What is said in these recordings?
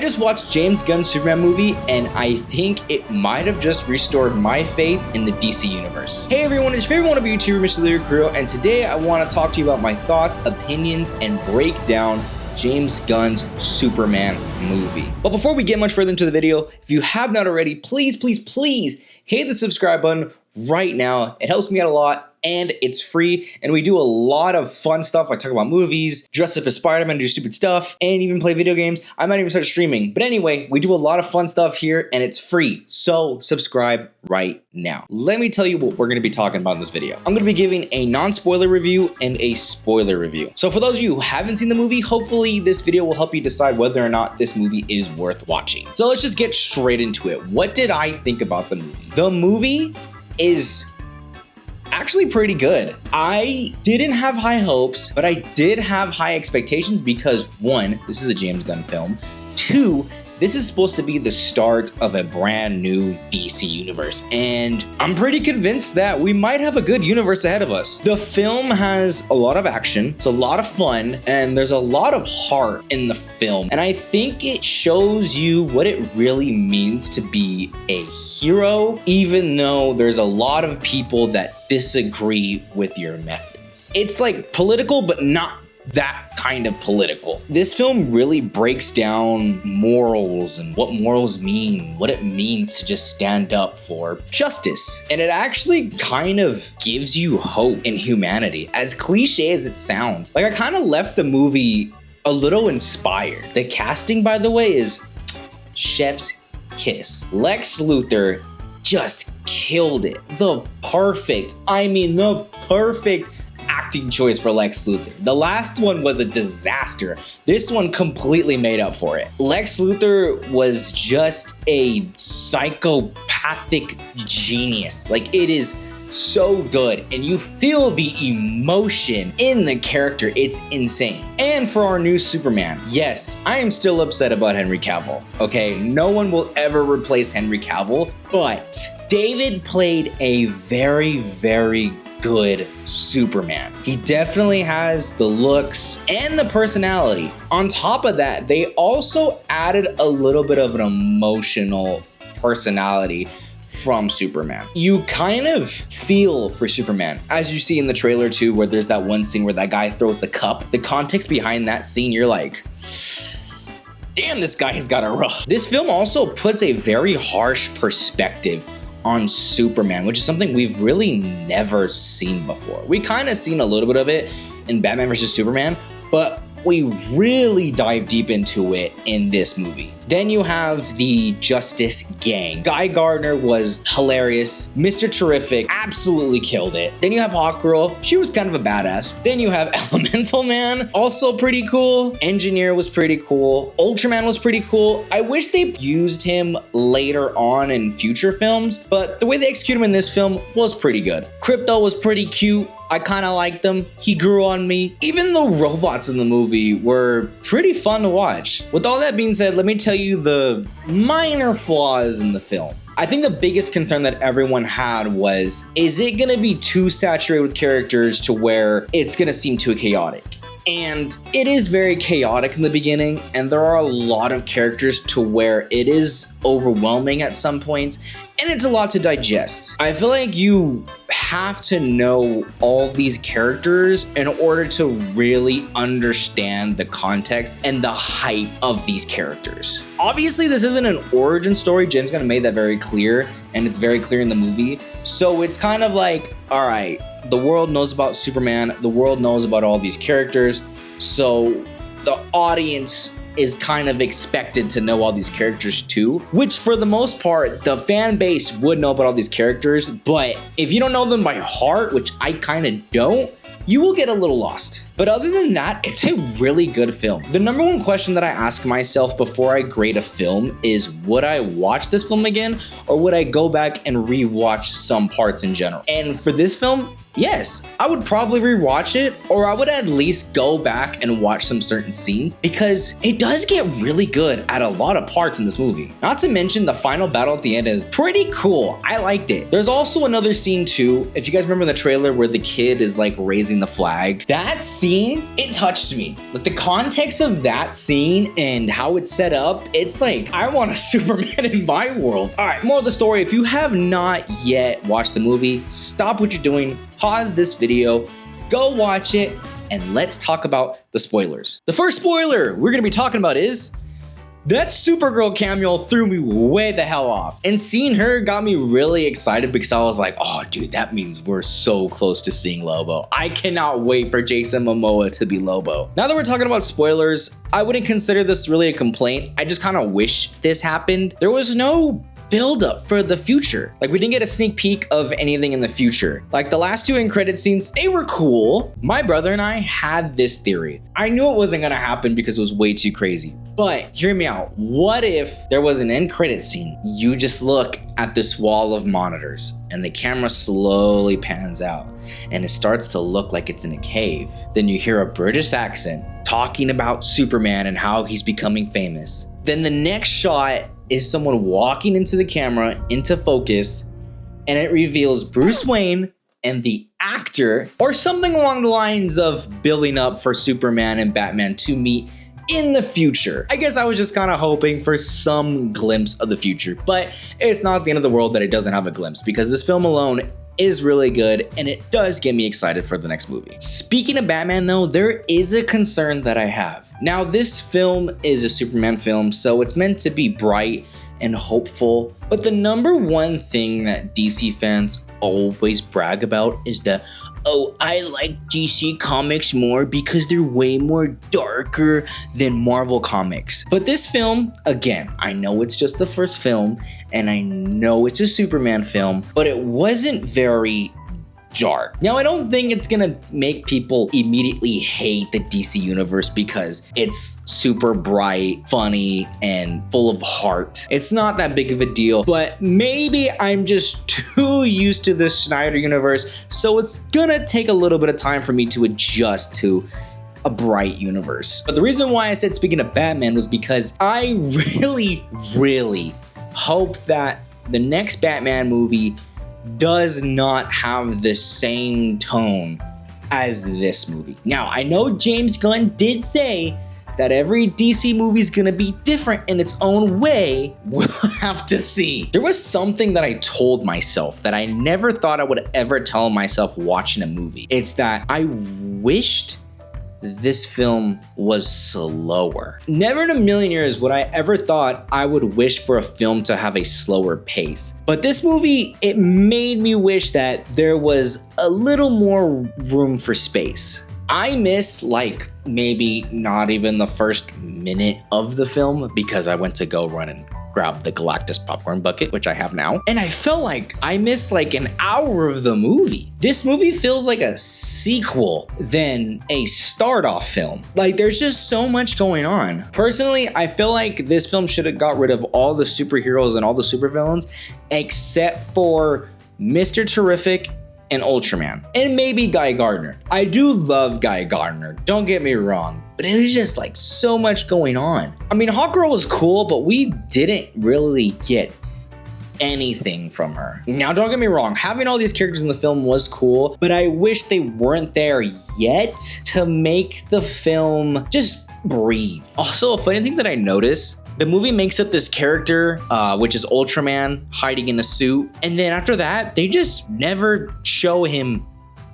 just watched James Gunn's Superman movie, and I think it might have just restored my faith in the DC universe. Hey everyone, it's your favorite one of YouTuber, MrLiraCarrillo, and today I want to talk to you about my thoughts, opinions, and break down James Gunn's Superman movie. But before we get much further into the video, if you have not already, please hit the subscribe button right now. It helps me out a lot, and it's free, and we do a lot of fun stuff. I talk about movies, dress up as Spider-Man, do stupid stuff, and even play video games. I might even start streaming. But anyway, we do a lot of fun stuff here, and it's free. So subscribe right now. Let me tell you what we're going to be talking about in this video. I'm going to be giving a non-spoiler review and a spoiler review. So for those of you who haven't seen the movie, hopefully this video will help you decide whether or not this movie is worth watching. So let's just get straight into it. What did I think about the movie? The movie is actually pretty good. I didn't have high hopes, but I did have high expectations because 1, this is a James Gunn film. 2, this is supposed to be the start of a brand new DC universe, and I'm pretty convinced that we might have a good universe ahead of us. The film has a lot of action, it's a lot of fun, and there's a lot of heart in the film, and I think it shows you what it really means to be a hero, even though there's a lot of people that disagree with your methods. It's like political, but not that kind of political. This film really breaks down morals and what morals mean, what it means to just stand up for justice. And it actually kind of gives you hope in humanity, as cliche as it sounds. Like, I kind of left the movie a little inspired. The casting, by the way, is chef's kiss. Lex Luthor just killed it. The perfect acting choice for Lex Luthor. The last one was a disaster. This one completely made up for it. Lex Luthor was just a psychopathic genius. Like, it is so good, and you feel the emotion in the character. It's insane. And for our new Superman, yes, I am still upset about Henry Cavill. Okay, no one will ever replace Henry Cavill, but David played a very good Superman. He definitely has the looks and the personality. On top of that, they also added a little bit of an emotional personality from Superman. You kind of feel for Superman, as you see in the trailer too, where there's that one scene where that guy throws the cup. The context behind that scene, you're like, damn, this guy has got it rough. This film also puts a very harsh perspective on Superman, which is something we've really never seen before. We kind of seen a little bit of it in Batman vs. Superman, but we really dive deep into it in this movie. Then you have the Justice Gang. Guy Gardner was hilarious. Mr. Terrific absolutely killed it. Then you have Hawkgirl. She was kind of a badass. Then you have Elemental Man, also pretty cool. Engineer was pretty cool. Ultraman was pretty cool. I wish they used him later on in future films, but the way they execute him in this film was pretty good. Crypto was pretty cute. I kind of liked him. He grew on me. Even the robots in the movie were pretty fun to watch. With all that being said, let me tell you the minor flaws in the film. I think the biggest concern that everyone had was, is it gonna be too saturated with characters to where it's gonna seem too chaotic? And it is very chaotic in the beginning, and there are a lot of characters to where it is overwhelming at some points, and it's a lot to digest. I feel like you have to know all these characters in order to really understand the context and the hype of these characters. Obviously, this isn't an origin story. James Gunn made that very clear, and it's very clear in the movie. So it's kind of like, all right, the world knows about Superman, the world knows about all these characters, so the audience is kind of expected to know all these characters too, which for the most part, the fan base would know about all these characters, but if you don't know them by heart, which I kind of don't, you will get a little lost. But other than that, it's a really good film. The number one question that I ask myself before I grade a film is, would I watch this film again, or would I go back and rewatch some parts in general? And for this film, yes, I would probably rewatch it, or I would at least go back and watch some certain scenes, because it does get really good at a lot of parts in this movie. Not to mention the final battle at the end is pretty cool. I liked it. There's also another scene too, if you guys remember the trailer where the kid is like raising the flag. That scene scene, it touched me. Like the context of that scene and how it's set up, it's like, I want a Superman in my world. All right, more of the story. If you have not yet watched the movie, stop what you're doing, pause this video, go watch it, and let's talk about the spoilers. The first spoiler we're gonna be talking about is that Supergirl cameo threw me way the hell off. And seeing her got me really excited because I was like, oh dude, that means we're so close to seeing Lobo. I cannot wait for Jason Momoa to be Lobo. Now that we're talking about spoilers, I wouldn't consider this really a complaint. I just kind of wish this happened. There was no build up for the future. Like we didn't get a sneak peek of anything in the future. Like the last two end credit scenes, they were cool. My brother and I had this theory. I knew it wasn't gonna happen because it was way too crazy. But hear me out. What if there was an end credit scene? You just look at this wall of monitors and the camera slowly pans out and it starts to look like it's in a cave. Then you hear a British accent talking about Superman and how he's becoming famous. Then the next shot is someone walking into the camera, into focus, and it reveals Bruce Wayne and the actor, or something along the lines of building up for Superman and Batman to meet in the future. I guess I was just kind of hoping for some glimpse of the future, but it's not the end of the world that it doesn't have a glimpse, because this film alone is really good and it does get me excited for the next movie. Speaking of Batman though, there is a concern that I have. Now this film is a Superman film, so it's meant to be bright and hopeful, but the number one thing that DC fans always brag about is that, oh, I like DC comics more because they're way more darker than Marvel comics. But this film, again, I know it's just the first film and I know it's a Superman film, but it wasn't very dark. Now, I don't think it's gonna make people immediately hate the DC universe because it's super bright, funny, and full of heart. It's not that big of a deal, but maybe I'm just too used to the Snyder universe, so it's gonna take a little bit of time for me to adjust to a bright universe. But the reason why I said speaking of Batman was because I really hope that the next Batman movie does not have the same tone as this movie. Now, I know James Gunn did say that every DC movie is gonna be different in its own way. We'll have to see. There was something that I told myself that I never thought I would ever tell myself watching a movie. It's that I wished this film was slower. Never in a million years would I ever thought I would wish for a film to have a slower pace. But this movie, it made me wish that there was a little more room for space. I miss like maybe not even the first minute of the film because I went to go run and grab the Galactus popcorn bucket, which I have now. And I felt like I missed like an hour of the movie. This movie feels like a sequel than a start-off film. Like there's just so much going on. Personally, I feel like this film should have got rid of all the superheroes and all the supervillains except for Mr. Terrific and Ultraman, and maybe Guy Gardner. I do love Guy Gardner, don't get me wrong, but it was just like so much going on. I mean, Hawkgirl was cool, but we didn't really get anything from her. Now, don't get me wrong, having all these characters in the film was cool, but I wish they weren't there yet to make the film just breathe. Also, a funny thing that I noticed, the movie makes up this character, which is Ultraman, hiding in a suit. And then after that, they just never show him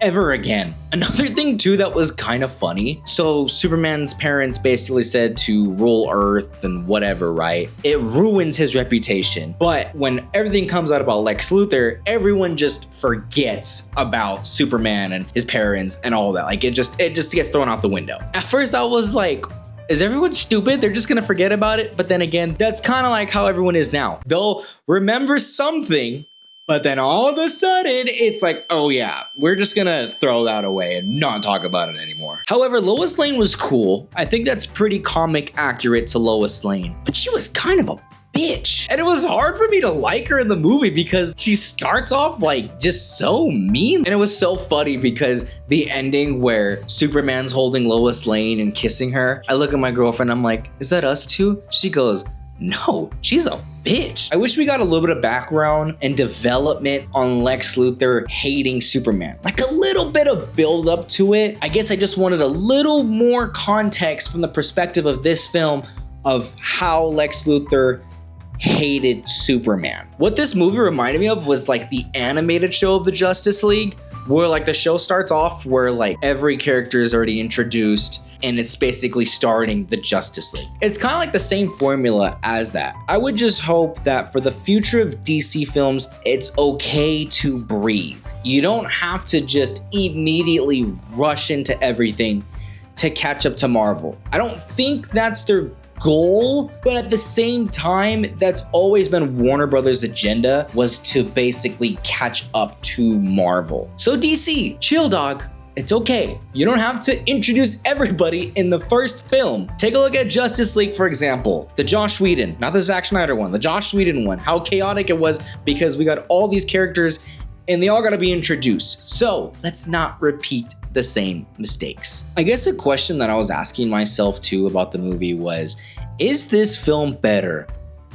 ever again. Another thing too that was kind of funny. So Superman's parents basically said to rule Earth and whatever, right? It ruins his reputation. But when everything comes out about Lex Luthor, everyone just forgets about Superman and his parents and all that. Like it just gets thrown out the window. At first I was like, is everyone stupid? They're just gonna forget about it. But then again, that's kind of like how everyone is now. They'll remember something, but then all of a sudden it's like, oh yeah, we're just gonna throw that away and not talk about it anymore. However, Lois Lane was cool. I think that's pretty comic accurate to Lois Lane, but she was kind of a bitch. And it was hard for me to like her in the movie because she starts off like just so mean. And it was so funny because the ending where Superman's holding Lois Lane and kissing her, I look at my girlfriend, I'm like, is that us two? She goes, No, she's a bitch. I wish we got a little bit of background and development on Lex Luthor hating Superman. Like a little bit of build up to it. I guess I just wanted a little more context from the perspective of this film of how Lex Luthor hated Superman. What this movie reminded me of was like the animated show of the Justice League, where like the show starts off where like every character is already introduced and it's basically starting the Justice League. It's kind of like the same formula as that. I would just hope that for the future of DC films, it's okay to breathe. You don't have to just immediately rush into everything to catch up to Marvel. I don't think that's their goal, but at the same time, that's always been Warner Brothers' agenda, was to basically catch up to Marvel. So DC, chill dog. It's okay. You don't have to introduce everybody in the first film. Take a look at Justice League, for example. The Joss Whedon, not the Zack Snyder one, the Joss Whedon one. How chaotic it was because we got all these characters and they all gotta be introduced. So let's not repeat the same mistakes. I guess a question that I was asking myself too about the movie was, is this film better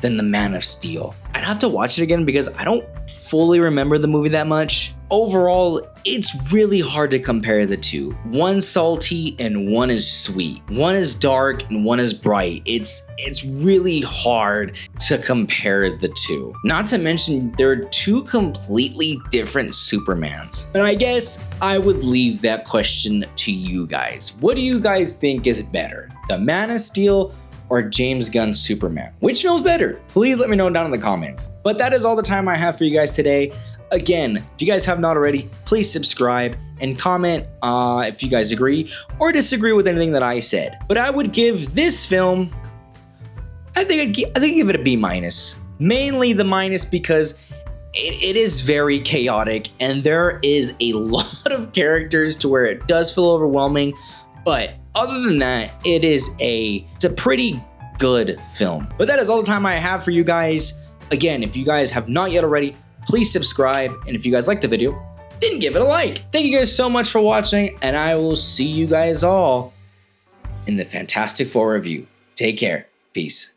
than The Man of Steel? I'd have to watch it again because I don't fully remember the movie that much. Overall, it's really hard to compare the two. One's salty and one is sweet. One is dark and one is bright. It's really hard to compare the two. Not to mention, they're two completely different Supermans. And I guess I would leave that question to you guys. What do you guys think is better? The Man of Steel or James Gunn's Superman? Which film's better? Please let me know down in the comments. But that is all the time I have for you guys today. Again, if you guys have not already, please subscribe and comment if you guys agree or disagree with anything that I said. But I would give this film, I think I'd give it a B-. Mainly the minus because it is very chaotic and there is a lot of characters to where it does feel overwhelming. But other than that, it's a pretty good film. But that is all the time I have for you guys. Again, if you guys have not yet already, please subscribe. And if you guys liked the video, then give it a like. Thank you guys so much for watching, and I will see you guys all in the Fantastic Four review. Take care. Peace.